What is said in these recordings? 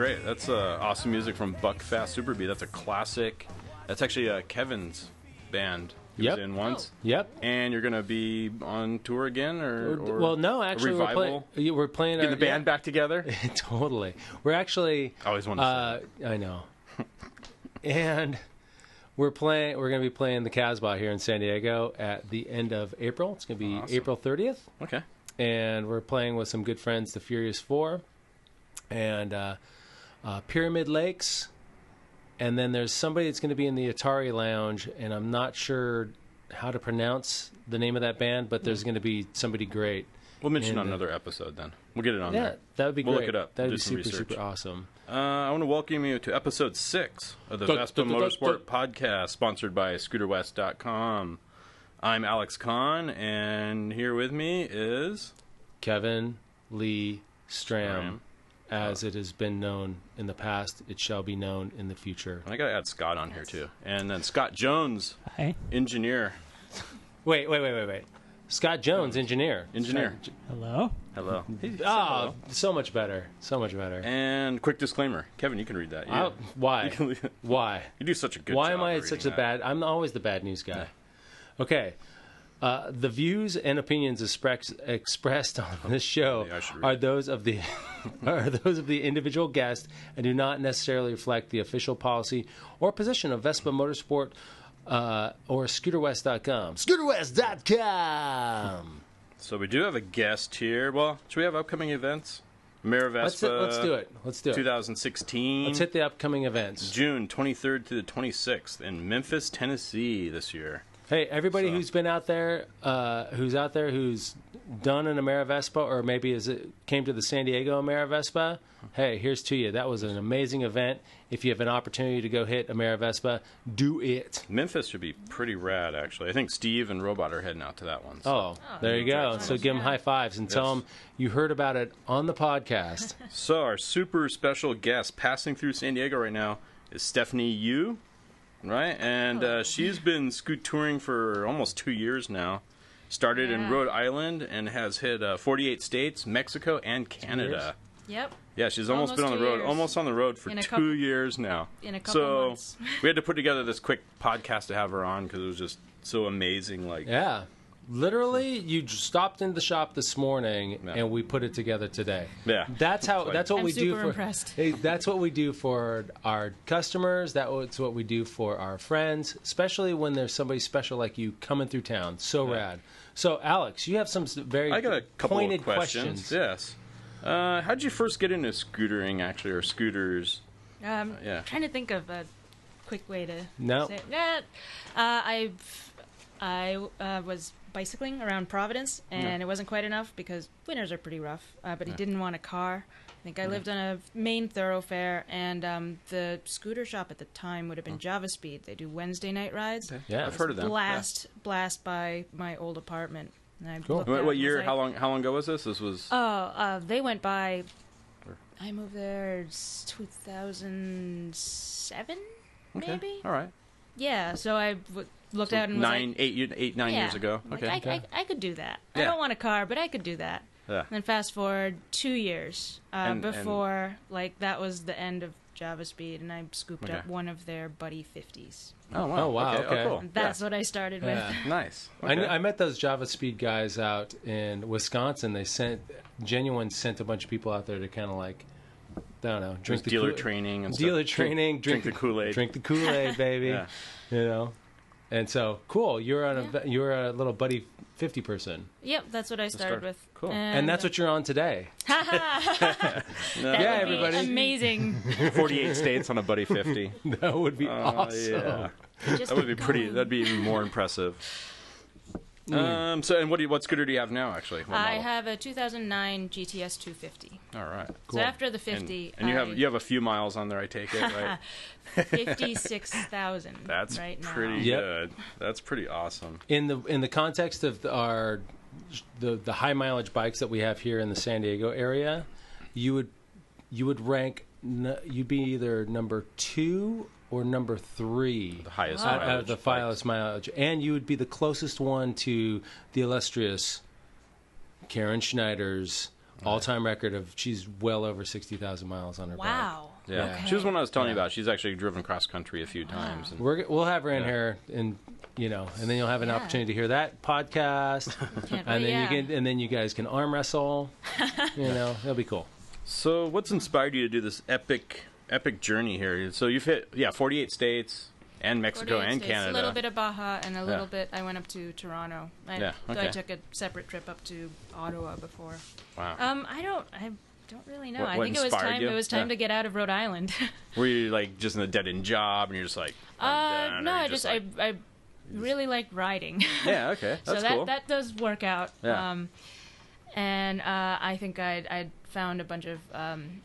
great. That's awesome music from Buckfast Superbee. That's a classic. That's actually Kevin's band. He was in once. Yep. And you're going to be on tour again? Or well, no, actually, we're playing Getting the band back together? Totally. We're actually... I always wanted to say I know. And we're going to be playing the Casbah here in San Diego at the end of April. It's going to be April 30th. Okay. And we're playing with some good friends, the Furious Four, and Pyramid Lakes. And then there's somebody that's going to be in the Atari Lounge, and I'm not sure how to pronounce the name of that band, but there's going to be somebody great. We'll mention on another episode then. We'll get it on there. Yeah, that would be great. We'll look it up. That would be super, super awesome. I want to welcome you to episode 6 of the Vespa Motorsport podcast, sponsored by ScooterWest.com. I'm Alex Kahn, and here with me is... Kevin Lee Stram. As it has been known in the past, it shall be known in the future. I got to add Scott on here, too. And then Scott Jones, engineer. Wait. Scott Jones, engineer. Hello? Hello. Hello. So much better. So much better. And quick disclaimer. Kevin, you can read that. Why? Why? You do such a good job. Why am I such a bad... I'm always the bad news guy. Yeah. Okay. The views and opinions expressed on this show are those of the individual guest and do not necessarily reflect the official policy or position of Vespa Motorsport or ScooterWest.com. ScooterWest.com. So we do have a guest here. Well, should we have upcoming events? Mara Vespa. Let's do it. 2016. Let's hit the upcoming events. June 23rd to the 26th in Memphis, Tennessee this year. Hey, everybody who's been out there, who's done an AmeriVespa, or maybe came to the San Diego AmeriVespa, hey, here's to you. That was an amazing event. If you have an opportunity to go hit AmeriVespa, do it. Memphis should be pretty rad, actually. I think Steve and Robot are heading out to that one. So. There you go. So give them high fives and tell them you heard about it on the podcast. So our super special guest passing through San Diego right now is Stephanie Yu. Right, and she's been scoot touring for almost 2 years now. Started in Rhode Island and has hit 48 states, Mexico, and Canada. Yep. Yeah, she's almost been on the road, almost on the road for 2 years now. In a couple months. We had to put together this quick podcast to have her on because it was just so amazing. Yeah. Literally, you stopped in the shop this morning, and we put it together today. Yeah, that's what we do. That's what we do for our customers. That's what we do for our friends, especially when there's somebody special like you coming through town. So rad. So, Alex, you have some I got a couple pointed of questions. Yes. How did you first get into scootering, actually, or scooters? Trying to think of a quick way to say it. I was bicycling around Providence, and it wasn't quite enough because winters are pretty rough, but he didn't want a car. I think I lived on a main thoroughfare, and the scooter shop at the time would have been Java Speed. They do Wednesday night rides. Yeah, I've heard of them. Blast by my old apartment. And cool. What year? How long ago was this? This was... they went by... I moved there 2007, maybe? All right. Yeah, so I looked out and was 9 years ago. Okay. I could do that. I don't want a car, but I could do that. Yeah. And then fast forward 2 years before, that was the end of Java Speed, and I scooped up one of their Buddy 50s. Oh, wow. Okay. Cool. And that's what I started with. Nice. Okay. I met those Java Speed guys out in Wisconsin. They sent a bunch of people out there to kind of like, I don't know, drink the dealer training and dealer stuff. training, drink the Kool-Aid. Drink the Kool-Aid, baby. Yeah. You know. And so, cool. You're a little Buddy 50 person. Yep, that's what I started with. Cool. And that's what you're on today. That would everybody. Be amazing. 48 states on a Buddy 50. That would be awesome. Yeah. That would be pretty. That'd be even more impressive. So, what scooter do you have now? Actually, I have a 2009 GTS 250. All right, cool. So after the 50, and you have a few miles on there. I take it, right? 56,000. That's right now. pretty good. That's pretty awesome. In the context of the high mileage bikes that we have here in the San Diego area, you would rank. You'd be either number 2 or number 3, the highest mileage, the highest mileage, and you would be the closest one to the illustrious Karen Schneider's all-time record of she's well over 60,000 miles on her bike. Wow. Yeah. Okay. She was one I was telling you about. She's actually driven cross country a few times. And We'll have her in here, and and then you'll have an opportunity to hear that podcast, and then you guys can arm wrestle. It'll be cool. So, what's inspired you to do this epic journey here? So you've hit 48 states and Mexico and states, Canada. A little bit of Baja and a little bit. I went up to Toronto. Okay. I took a separate trip up to Ottawa before. Wow. I don't really know. What I think it was time. you? It was time to get out of Rhode Island. Were you like just in a dead end job and you're just like? I'm done, no, I really like riding. Yeah. Okay. That's so cool. that does work out. Yeah. And I think I'd found a bunch of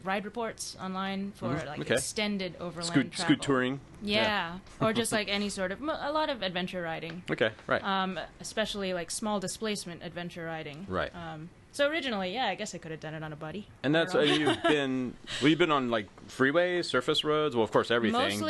ride reports online for extended overland travel. Scootouring. Yeah. Or just like any sort of a lot of adventure riding. Okay. Right. Especially like small displacement adventure riding. Right. So originally, I guess I could have done it on a buddy. And that's you've been on like freeways, surface roads. Well, of course, everything.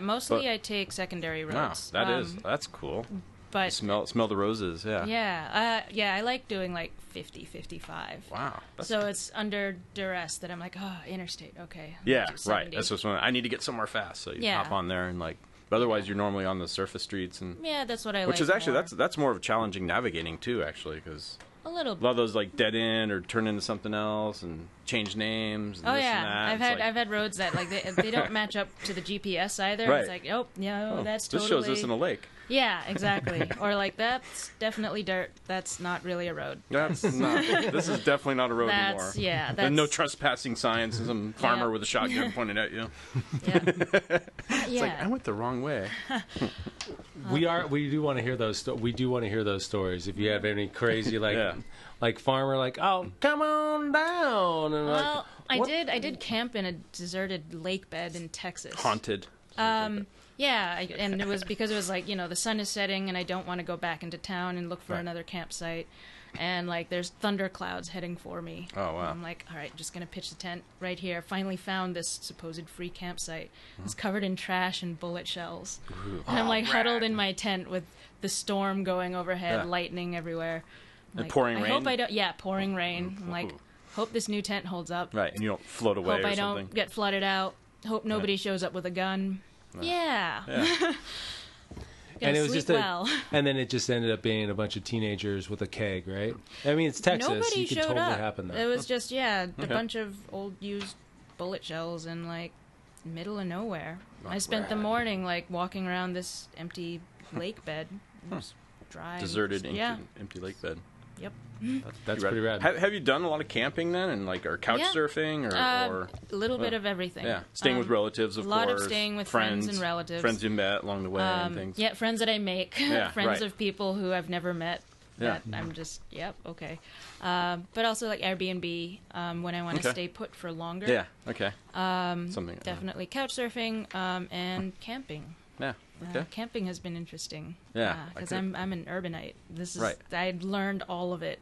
Mostly I take secondary roads. Wow, that's cool. But smell the roses. Yeah. Yeah. I like doing like 50, 55. Wow. So it's under duress that I'm like, interstate. Okay. Yeah. Right. That's just when I need to get somewhere fast. So you hop on there and like. But otherwise, you're normally on the surface streets and. Yeah, that's what I like. Which is actually more. that's more of challenging navigating too, actually, because. A little bit. A lot of those like dead end or turn into something else and change names. And this and that. I've had roads that like they don't match up to the GPS either. Right. It's like that's this totally. shows us in a lake. Yeah, exactly. Or like that's definitely dirt. That's not really a road. That's not. This is definitely not a road anymore. Yeah. And no trespassing signs and some farmer with a shotgun pointed at you. Yeah. It's like I went the wrong way. We do want to hear those. We do want to hear those stories. If you have any crazy like farmer like, oh, come on down. And I did camp in a deserted lake bed in Texas. Haunted. Yeah, and it was because it was like, the sun is setting and I don't want to go back into town and look for another campsite. And like there's thunder clouds heading for me. Oh, wow. And I'm like, all right, just going to pitch the tent right here. Finally found this supposed free campsite. It's covered in trash and bullet shells. Ooh. And I'm like huddled in my tent with the storm going overhead, lightning everywhere. And like, pouring rain? I hope I don't. Yeah, pouring rain. I'm like, hope this new tent holds up. Right, and you don't float away hope or I something. don't get flooded out. Hope nobody shows up with a gun. Yeah. And it was just and then it just ended up being a bunch of teenagers with a keg, right? I mean, it's Texas. Nobody you could showed totally up. happen there. It was just a bunch of old used bullet shells in like middle of nowhere. I spent the morning like walking around this empty lake bed. It was dry. Deserted, empty lake bed. Yep. That's pretty rad. Have you done a lot of camping then, and like or couch surfing, or a little bit of everything? Yeah, staying with relatives, of course. A lot of staying with friends and relatives. Friends you met along the way and things. Yeah, friends that I make. Friends of people who I've never met. Yeah. That I'm just okay. But also like Airbnb when I want to stay put for longer. Yeah. Okay. Something. Definitely couch surfing and camping. Yeah. Okay. Camping has been interesting. Yeah. Because I'm an urbanite. This is right. I learned all of it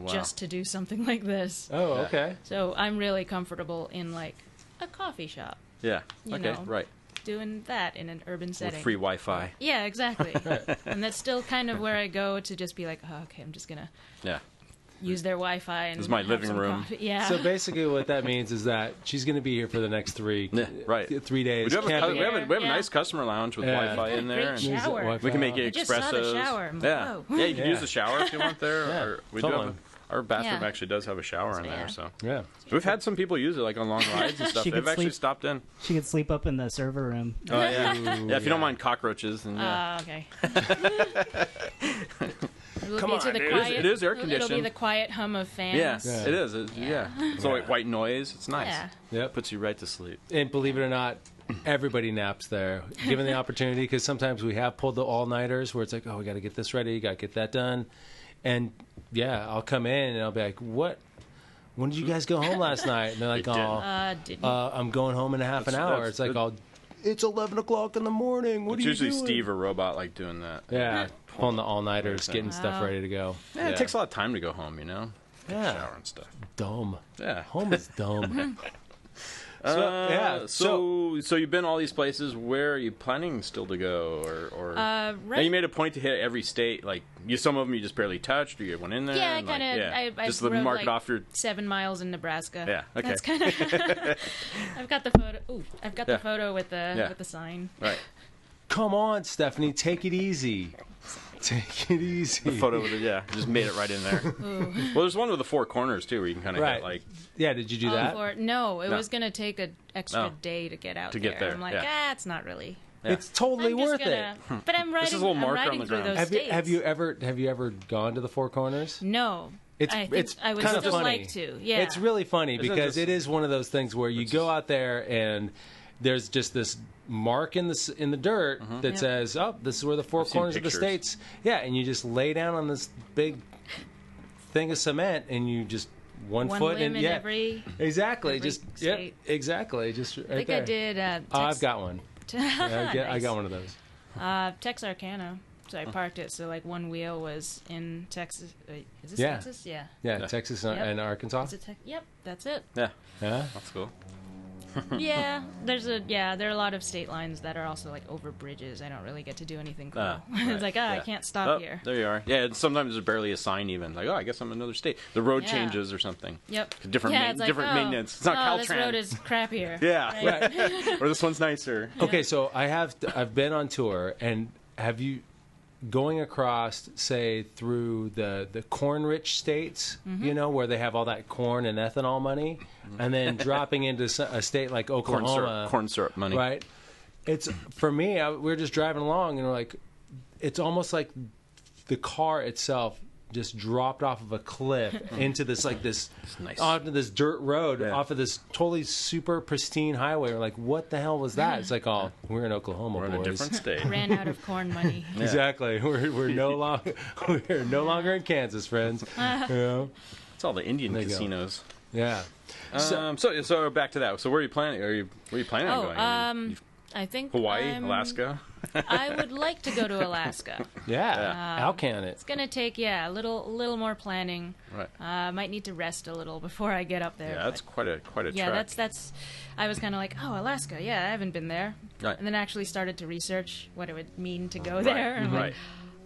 just to do something like this. Oh, okay. So I'm really comfortable in like a coffee shop. Yeah. Okay. Right. Doing that in an urban setting. With free Wi-Fi. Yeah, exactly. And that's still kind of where I go to just be like, okay, I'm just gonna use their Wi-Fi and this is my living room. Coffee. Yeah. So basically, what that means is that she's going to be here for the next 3 days. We have a nice customer lounge with Wi-Fi in there. Great shower. We can make it espressos. I just saw the shower. Yeah, you can use the shower if you want there. Or we do have our bathroom actually does have a shower in there. So we've had some people use it like on long rides and stuff. They've actually stopped in. She could sleep up in the server room. Oh yeah, if you don't mind cockroaches, then okay. Come on, it is air conditioned. It'll be the quiet hum of fans. Yeah, it is. It's like white noise. It's nice. Yeah, puts you right to sleep. And believe it or not, everybody naps there, given the opportunity. Because sometimes we have pulled the all-nighters where it's like, oh, we got to get this ready, got to get that done, and I'll come in and I'll be like, what? When did you guys go home last night? And they're like, I'm going home in half an hour. It's like, it's 11 o'clock in the morning. What are you doing? It's usually Steve or Robot like doing that. Yeah, pulling the all-nighters, getting stuff ready to go. Yeah, it takes a lot of time to go home, Yeah. Shower and stuff. Dumb. Yeah. Home is dumb. So you've been all these places. Where are you planning still to go, or right. And you made a point to hit every state. Like some of them you just barely touched, or you went in there. Yeah, I kind of. I just rode mark it like off your 7 miles in Nebraska. Yeah, okay. That's kind of. I've got the photo. Ooh, I've got the photo with the sign. Right. Come on, Stephanie, take it easy. Take it easy. The photo with it, just made it right in there. Ooh. Well, there's one with the 4 corners too, where you can kind of hit like. Yeah, did you do that? No, it was gonna take an extra day to get out to get there. I'm like, it's not really. Yeah. It's totally worth it. But I'm riding. This is a little marker I'm riding on the through ground. those states. Have you ever gone to the 4 Corners? No. I would kind of still funny. like to. Yeah. It's really funny Isn't because it is one of those things where you go out there and there's just this mark in the dirt that says, "Oh, this is where the 4 corners of the states." Yeah, and you just lay down on this big thing of cement and you just one foot limb in every exactly every just state. exactly just right I think there. I did. I've got one. I Nice. got one of those. Texarkana. So I parked it. So like one wheel was in Texas. Wait, is this Yeah. Texas? Yeah. Yeah, Texas and Arkansas. Is it Yep, that's it. Yeah, Yeah. that's cool. Yeah, there are a lot of state lines that are also like over bridges. I don't really get to do anything cool. Right. It's like, I can't stop here. There you are. Yeah, and sometimes there's barely a sign even. Like, I guess I'm in another state. The road changes or something. Yep. Different it's like, different maintenance. It's not Caltrans. This road is crappier. Yeah. Right. Or this one's nicer. Okay, so I've been on tour, and have you going across, say, through the corn-rich states, you know, where they have all that corn and ethanol money, and then dropping into a state like Oklahoma, corn syrup money, right? It's for me. We're just driving along, and we're like, it's almost like the car itself just dropped off of a cliff into this onto this dirt road off of this totally super pristine highway. We're like, what the hell was that? It's like, oh, we're in Oklahoma, we're in boys. a different state. Ran out of corn money. Exactly. We're no longer in Kansas, friends. You know? It's all the Indian casinos. Yeah. So back to that. So where are you planning? Where are you planning on going? I think Hawaii, Alaska. I would like to go to Alaska. Yeah. How can it? It's gonna take a little more planning. Right. Might need to rest a little before I get up there. Yeah, that's quite a trek. That's. I was kind of like, Alaska. Yeah, I haven't been there. Right. And then actually started to research what it would mean to go there. And I'm like,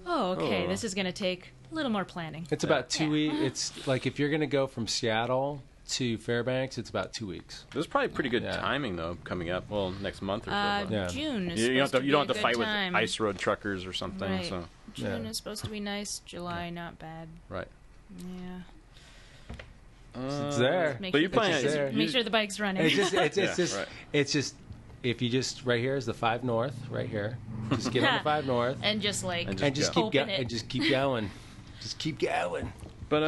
okay, this is gonna take a little more planning. It's about 2 weeks. It's like if you're going to go from Seattle to Fairbanks, it's about 2 weeks. There's probably pretty good timing though coming up. Well, next month or so. June is you don't have to fight time. with ice road truckers or something. Right. So June is supposed to be nice. July, not bad. Right. Yeah. It's there. Make But sure you plan make sure the bike's running. It's just if you just right here is the 5 North right here. Just get on the 5 North and just like and just keep open it. and just keep going. Just keep going. But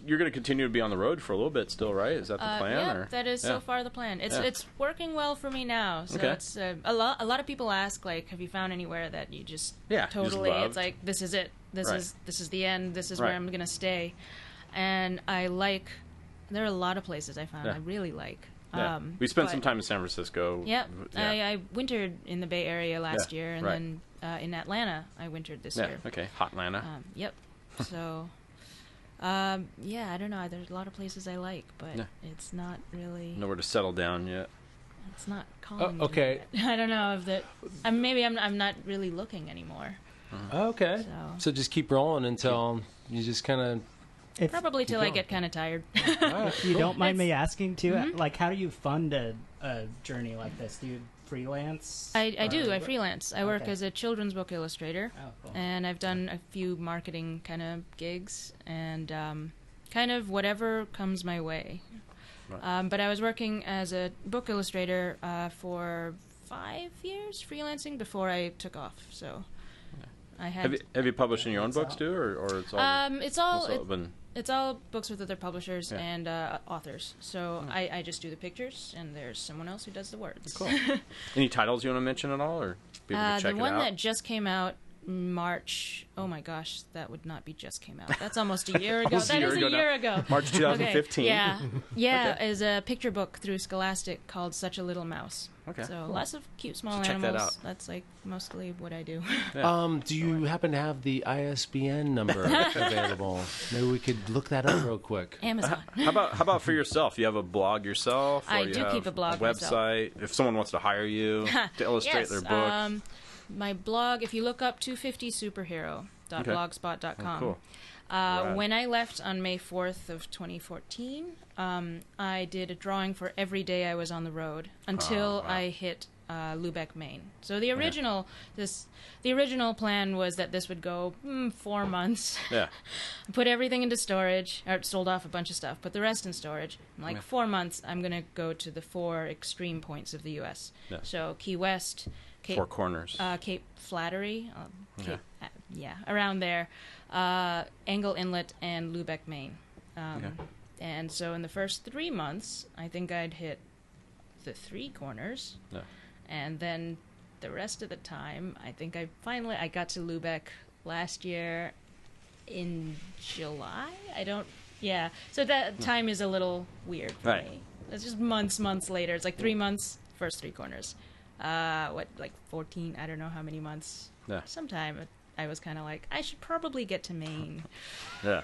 you're going to continue to be on the road for a little bit still, right? Is that the plan? Yeah, or? that is so far the plan. It's working well for me now. So Okay. it's a lot of people ask like, have you found anywhere that you just totally? Just it's like this is it. This is the end. This is Right. where I'm gonna stay. And there are a lot of places I found I really like. Yeah. We spent some time in San Francisco. Yeah. I wintered in the Bay Area last year, and then in Atlanta I wintered this year. Okay, hot Atlanta. Yep. So. I don't know. There's a lot of places I like, but it's not really. Nowhere to settle down yet. It's not calling. Okay. I don't know if that. Maybe I'm not really looking anymore. Okay. So just keep rolling until you just kind of. Probably till I get kind of tired. If you don't mind me asking too, like, how do you fund a journey like this? Do you freelance? I do. I freelance. I work Okay. as a children's book illustrator, cool. and I've done a few marketing kind of gigs and kind of whatever comes my way. Right. But I was working as a book illustrator for 5 years freelancing before I took off. So I had. Have you published in your own books too, or it's all been. It's all books with other publishers and authors. So I just do the pictures, and there's someone else who does the words. Cool. Any titles you want to mention at all, or people can check the it one out? that just came out March. Oh my gosh, that would not be just came out. That's almost a year ago. Almost a That year is ago a now. year ago. March 2015. Okay. Yeah, Okay. is a picture book through Scholastic called Such a Little Mouse. Okay, So cool. lots of cute small Check that animals. out. That's like mostly what I do. Do you happen to have the ISBN number available? Maybe we could look that up real quick. Amazon. How about for yourself? You have a blog yourself? Or I you do have keep a blog myself. website. If someone wants to hire you to illustrate Yes, their book. my blog, if you look up 250superhero.blogspot.com. Oh, cool. Right. When I left on May 4th of 2014, I did a drawing for every day I was on the road until I hit Lubeck, Maine. So the original plan was that this would go 4 months. Yeah. Put everything into storage, or sold off a bunch of stuff, put the rest in storage. In like 4 months, I'm going to go to the 4 extreme points of the U.S. Yeah. So Key West, Cape, 4 corners. Cape Flattery, Okay. around there, Angle Inlet, and Lubeck, Maine. And so in the first 3 months, I think I'd hit the 3 corners. Yeah. And then the rest of the time, I think I got to Lubeck last year in July. So that time is a little weird for Right. me. It's just months later. It's like 3 months, first 3 corners. Like 14, I don't know how many months. Yeah. Sometime I was kind of like, I should probably get to Maine. Yeah.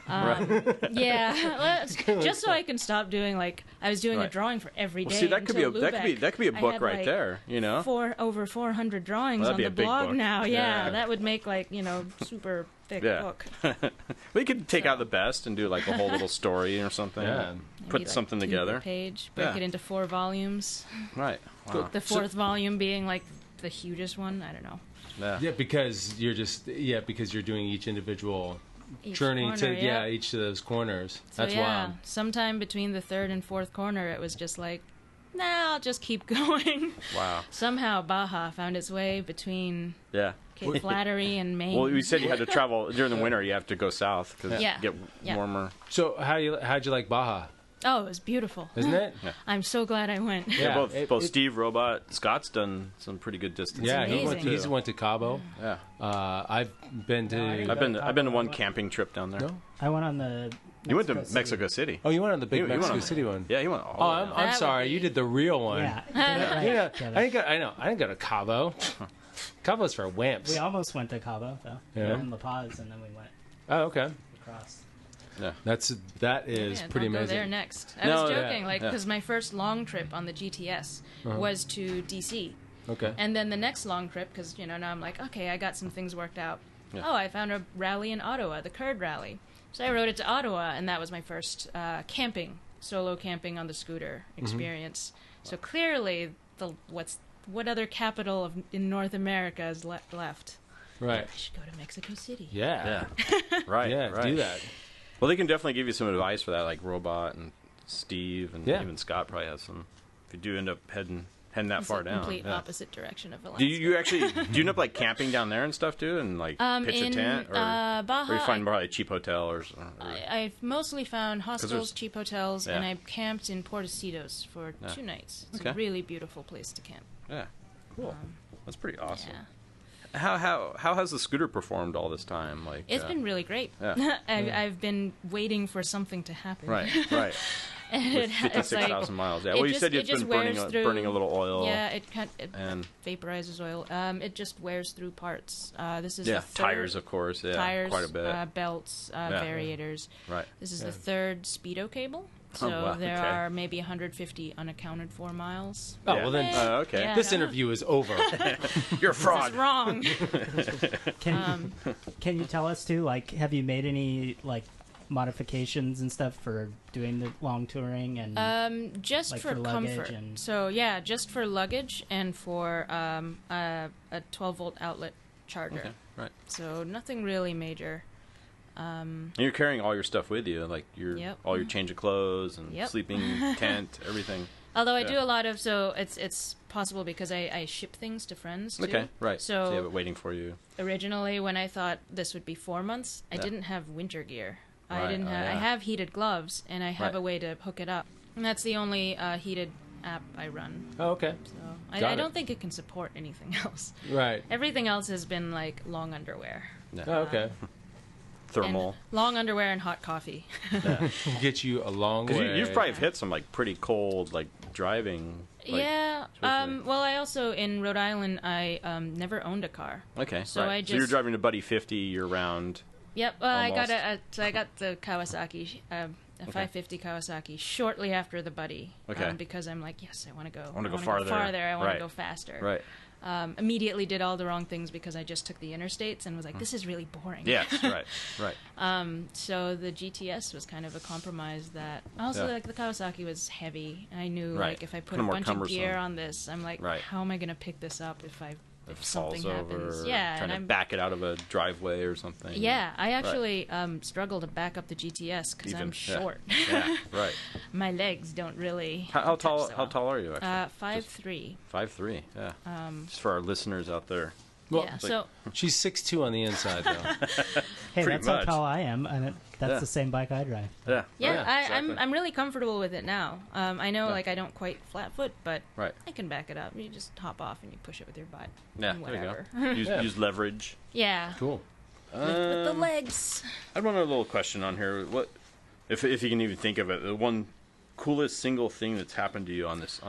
Yeah, just so I can stop doing I was doing a Right. drawing for every day. Well, see, that could be until that could be a Lubeck. book I had, right there. You know. over 400 drawings Well, on that'd the be a big blog book. now. Yeah. Yeah, that would make super thick Yeah. book. We could take out the best and do like a whole little story or something. Yeah. Put Maybe, something 2 per together. page, break Yeah. it into 4 volumes. Right. Wow. The 4th volume being like the hugest one. I don't know. Yeah. Because you're doing each individual Each journey corner, to yeah. each of those corners. So That's yeah, wild. sometime between the 3rd and 4th corner, it was just like, nah, I'll just keep going. Wow. Somehow Baja found its way between Yeah. Cape Flattery and Maine. Well, you said you had to travel during the winter. You have to go south because Yeah. it get Yeah. warmer. So how'd you like Baja? Oh, it was beautiful. Isn't it? I'm so glad I went. Yeah, Yeah, both Steve, Robot, Scott's done some pretty good distance. Yeah, amazing. he went to Cabo. Yeah. I've been to. No, I didn't I've go been to to one Cabo. camping trip down there. No? I went on the. You went to City. Mexico City. Oh, you went on the big You went Mexico on- City one. Yeah, he went. Oh, I'm That would sorry. be- You did the real one. Yeah, did it right, Yeah, Kevin. I didn't go to Cabo. Cabo's for wimps. We almost went to Cabo though. Yeah. We were in La Paz, and then we went Oh, okay. across. That is Yeah, pretty don't amazing. go there next. I No, was yeah, joking, yeah. because my first long trip on the GTS was to DC. Okay. And then the next long trip, because, now I'm like, okay, I got some things worked out. Yeah. Oh, I found a rally in Ottawa, the Curd Rally. So I rode it to Ottawa, and that was my first solo camping on the scooter experience. So clearly, what other capital in North America is left? Right. I should go to Mexico City. Yeah. Yeah. Right. Yeah. Right. Do that. Well, they can definitely give you some advice for that, like Robot and Steve and Yeah. even Scott probably has some. If you do end up heading that It's far a down. complete Yeah. opposite direction of Do Alaska. you actually end up like camping down there and stuff too, and like pitch a in tent, or Baja, you find probably a cheap hotel or I've mostly found hostels, there's- cheap hotels, and Yeah. I camped in Portecitos for 2 nights. It's Okay. a really beautiful place to camp. yeah, cool. That's pretty awesome. Yeah. How has the scooter performed all this time? Like It's been really great. yeah. I've been waiting for something to happen. right, right. And With it's like 56,000 miles. Yeah. it Well, you just- said it it's just been burning wears through- burning a little oil. yeah, it And vaporizes oil. It just wears through parts. This is yeah, the third, tires of course. Yeah, tires, quite a bit. belts, variators. Right. This is the 3rd speedo cable. So wow, there okay. are maybe 150 unaccounted for miles. Oh, Yeah. well then, Okay. Yeah. this interview is over. You're a This fraud. is wrong. Can you tell us too? Like, have you made any modifications and stuff for doing the long touring and Just Like for for luggage comfort. and- So yeah, just for luggage and for a 12-volt outlet charger. Okay. Right. So nothing really major. And you're carrying all your stuff with you, like Yep. all your change of clothes and Yep. sleeping tent, everything. Although I Yeah. do a lot of it's possible because I ship things to friends too. Okay, right. So you have it waiting for you. originally when I thought this would be 4 months, I Yeah. didn't have winter gear. I Right, didn't oh, have. yeah. I have heated gloves and I have Right. a way to hook it up. And that's the only heated app I run. Oh, okay. So I don't think it can support anything else. Right. Everything else has been like long underwear. Yeah. Oh, okay. Thermal. And long underwear and hot coffee. Yeah. Get you a long way. Because you've probably hit some like pretty cold like driving. Like, yeah. especially- Well, I also in Rhode Island I never owned a car. Okay. So right. So you're driving a Buddy 50 year round. Yep. I got Almost. I got the Kawasaki. A 550 Kawasaki shortly after the Buddy. Okay. Because I'm like, yes, I want to go. I want to go farther. I want Right. to go faster. Right. Immediately did all the wrong things because I just took the interstates and was like, this is really boring. Yes. Right. So the GTS was kind of a compromise that also like the Kawasaki was heavy. I knew Right. like if I put Kinda a more bunch cumbersome. of gear on this, I'm like, Right. how am I going to pick this up if If something falls happens? over, Yeah, trying and to back it out of a driveway or something. yeah, I actually struggle to back up the GTS because I'm short. Yeah, right. My legs don't really. How touch tall? so How well. tall are you? Actually, 5'3". 5'3". Yeah. Just for our listeners out there. Well, Yeah, so she's 6'2" on the inside, though. Hey, Pretty that's much. how tall I am, and that's Yeah. the same bike I drive. Yeah. yeah, exactly. I'm really comfortable with it now. I know Yeah. like I don't quite flat foot, but Right. I can back it up. You just hop off and you push it with your butt. Yeah. and There you whatever. go. Use, Yeah. use leverage. Yeah, Cool. with the legs. I have one other little question on here. What, if you can even think of it, the one coolest single thing that's happened to you on this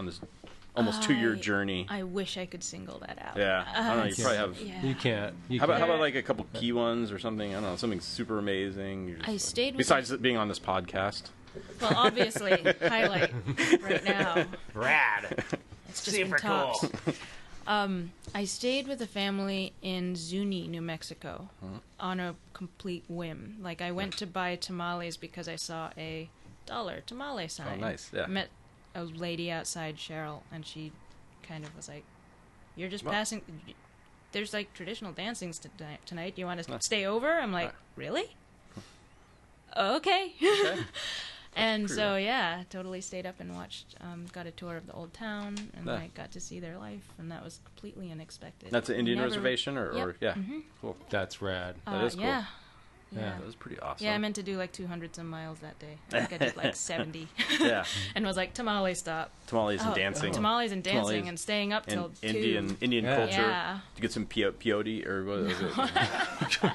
almost 2-year journey? I wish I could single that out. Yeah. I don't know. You probably have. Yeah. You can't. How about like a couple key ones or something? I don't know, something super amazing. You're just I like- stayed with besides it being on this podcast. Well, obviously, highlight right now. Rad. It's just been tops. I stayed with a family in Zuni, New Mexico, on a complete whim. Like I went to buy tamales because I saw a $1 tamale sign. Oh, nice. Yeah. Met a lady outside, Cheryl, and she kind of was like, "You're just Well- passing. There's like traditional dancings tonight. Do you want to stay over?" I'm like, "Really? Okay." Okay. And pretty so rough. yeah, totally stayed up and watched. Got a tour of the old town, and Yeah. I got to see their life, and that was completely unexpected. That's an Indian Never- reservation, or Yep. yeah, Mhm. cool. That's rad. That is cool. Yeah. Yeah. Yeah. That was pretty awesome. Yeah, I meant to do like 200 some miles that day. I think I did like 70. Yeah. And was like, tamale stop. Tamales and Oh, dancing. Tamales and dancing Tamales and staying up till and 2. Indian Yeah. culture. Yeah. To get some peyote or what is it?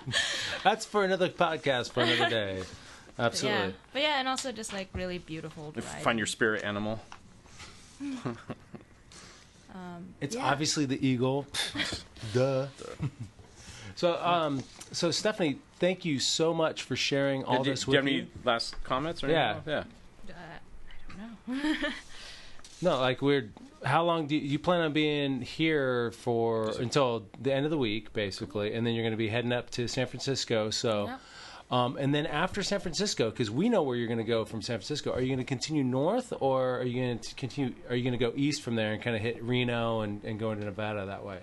That's for another podcast for another day. Absolutely. Yeah. But yeah, and also just like really beautiful driving. Find your spirit animal. It's Yeah. obviously the eagle. Duh. So Stephanie, thank you so much for sharing all do this you have with any me. last comments? Or Yeah. anything? Yeah. I don't know. No, like how long do you plan on being here for until the end of the week, basically, and then you're going to be heading up to San Francisco. So, Yep. And then after San Francisco, because we know where you're going to go from San Francisco, are you going to continue north, or are you going to continue? Are you going to go east from there and kind of hit Reno and go into Nevada that way?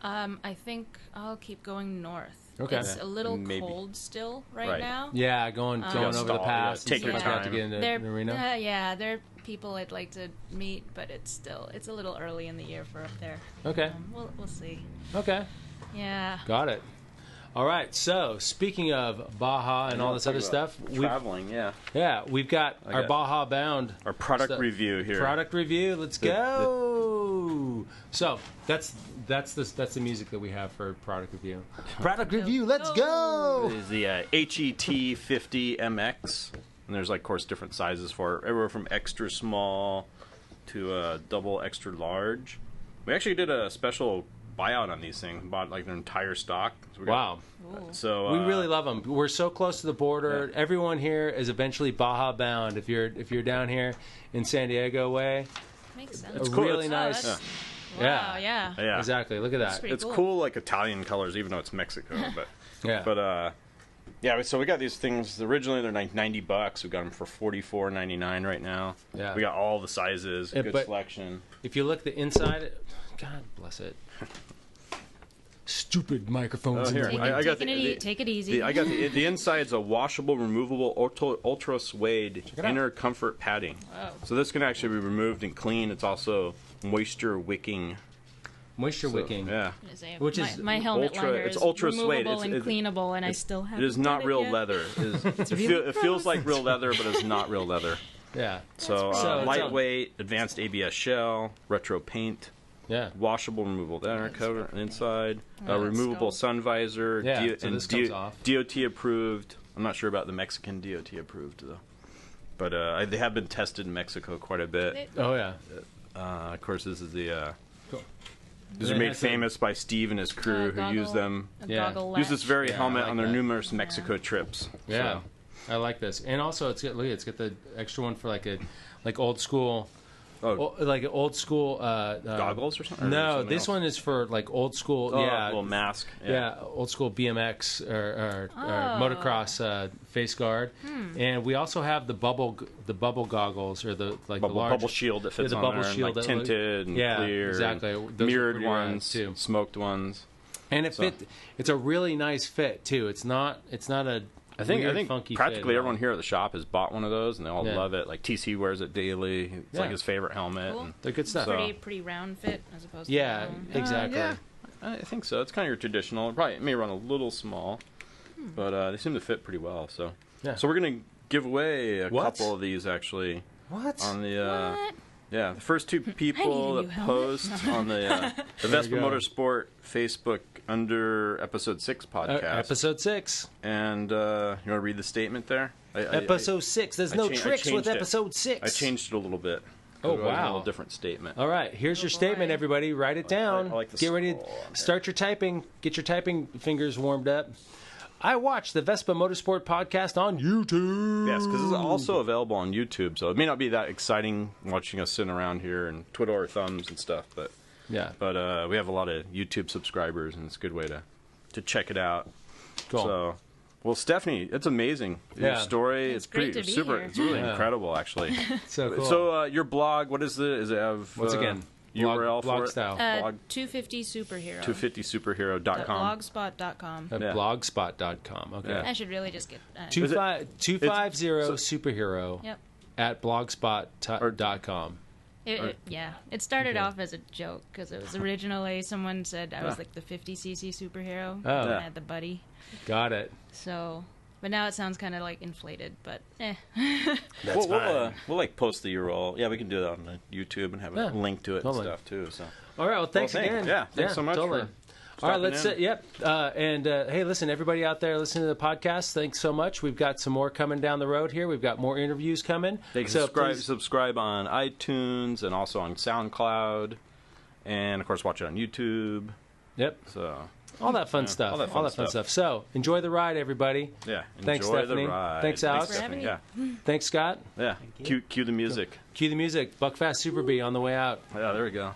I think I'll keep going north. Okay. It's a little Maybe. cold still right Right. now. Yeah, going over the stall, pass. yeah, take and your stuff like that time. to get into They're Reno. they're people I'd like to meet, but it's a little early in the year for up there. Okay. We'll see. Okay. Yeah. Got it. All right. So speaking of Baja and all this other stuff, Traveling, yeah. we've got our got Baja Bound Our product stuff. review here. Product review. Let's go. So that's the music that we have for product review. Product review. Let's go. It is the HET 50 MX, and there's like, of course, different sizes for it, everywhere from extra small to double extra large. We actually did a special buyout on these things. Bought like their entire stock. So we got- Wow. Ooh. So We really love them. We're so close to the border. Yeah. Everyone here is eventually Baja bound. If you're down here in San Diego way, Makes sense. a cool. really It's- nice. Wow, yeah. Yeah. Exactly. Look at that. pretty It's cool. cool, like Italian colors, even though it's Mexico. But Yeah. But yeah. So we got these things. Originally, they're like $90. We got them for $44.99 right now. Yeah. We got all the sizes, Yeah, good but- selection. If you look at the inside, God bless it. Stupid microphones. Oh, in here. the Take way. I got take it easy. I got the inside's a washable, removable, ultra suede it out. inner comfort padding. Wow. So this can actually be removed and clean. It's also moisture wicking. Moisture So, wicking. Yeah. Which my, is my helmet ultra- liner it's is ultra suede. removable and It's- cleanable, and I still have It is not real leather. It, is, it really feels gross. like real leather, but it's not real leather. Yeah. So, So lightweight, advanced ABS shell, retro paint. Yeah. Washable, removable inner cover and inside. Removable sun visor. Yeah, so this comes off. DOT approved. I'm not sure about the Mexican DOT approved though, but they have been tested in Mexico quite a bit. Oh yeah. Of course, this is the. Cool. These are made famous by Steve and his crew, who use them. Use this very helmet on their numerous Mexico trips. Yeah. So. I like this, and also it's got the extra one for like old school. Like old school goggles or something? No, this one is for like old school. A little mask. Yeah, old school BMX or motocross face guard, and we also have the bubble goggles or the large bubble shield that fits on bubble there, shield and, like, tinted and clear, exactly. and Those mirrored ones too, smoked ones, and it's a really nice fit too. It's not a I think funky practically fit, everyone here at the shop has bought one of those, and they all love it. Like TC wears it daily; it's like his favorite helmet. Cool. And they're good stuff. Pretty round fit as opposed to exactly. Yeah, I think so. It's kind of your traditional. It may run a little small, but they seem to fit pretty well. So so we're gonna give away a couple of these actually. What on the? Yeah, the first two people that post on the Vespa Motorsport Facebook under episode 6 podcast. Episode 6. And you want to read the statement there? Episode 6. There's no tricks with episode 6. I changed it a little bit. Oh, wow. A little different statement. All right, here's your statement, everybody. Write it down. I like the Get ready to start your typing. Get your typing fingers warmed up. I watched the Vespa Motorsport podcast on YouTube. Yes, because it's also available on YouTube, so it may not be that exciting watching us sitting around here and twiddle our thumbs and stuff, but we have a lot of YouTube subscribers, and it's a good way to check it out. Cool. So, well, Stephanie, it's amazing. Your story, it's great pretty to be super. here. It's really incredible, actually. So cool. So, your blog, what is it? Does it have once again? URL blog for style. Blog 250 superhero. 250superhero.com. Blogspot.com. Blogspot.com. Okay. Yeah. I should really just get 250 superhero at blogspot.com. It started off as a joke because it was originally someone said I was like the 50cc superhero. Oh. And I had the buddy. Got it. So, but now it sounds kind of like inflated, but That's fine. We'll like post the URL. Yeah, we can do that on the YouTube and have a link to it and stuff too. So. All right. Well, thanks again. Yeah. Thanks so much. Totally. For all right. Let's. in. Hey, listen, everybody out there listening to the podcast. Thanks so much. We've got some more coming down the road here. We've got more interviews coming. They can subscribe on iTunes and also on SoundCloud, and of course watch it on YouTube. Yep. So. All that fun stuff. All that fun stuff. So, enjoy the ride, everybody. Yeah. Thanks, Stephanie. The ride. Thanks, Alex. Stephanie. Yeah. Thanks, Scott. Yeah. Cue the music. Cue the music. Buckfast Super Bee on the way out. Yeah, there we go.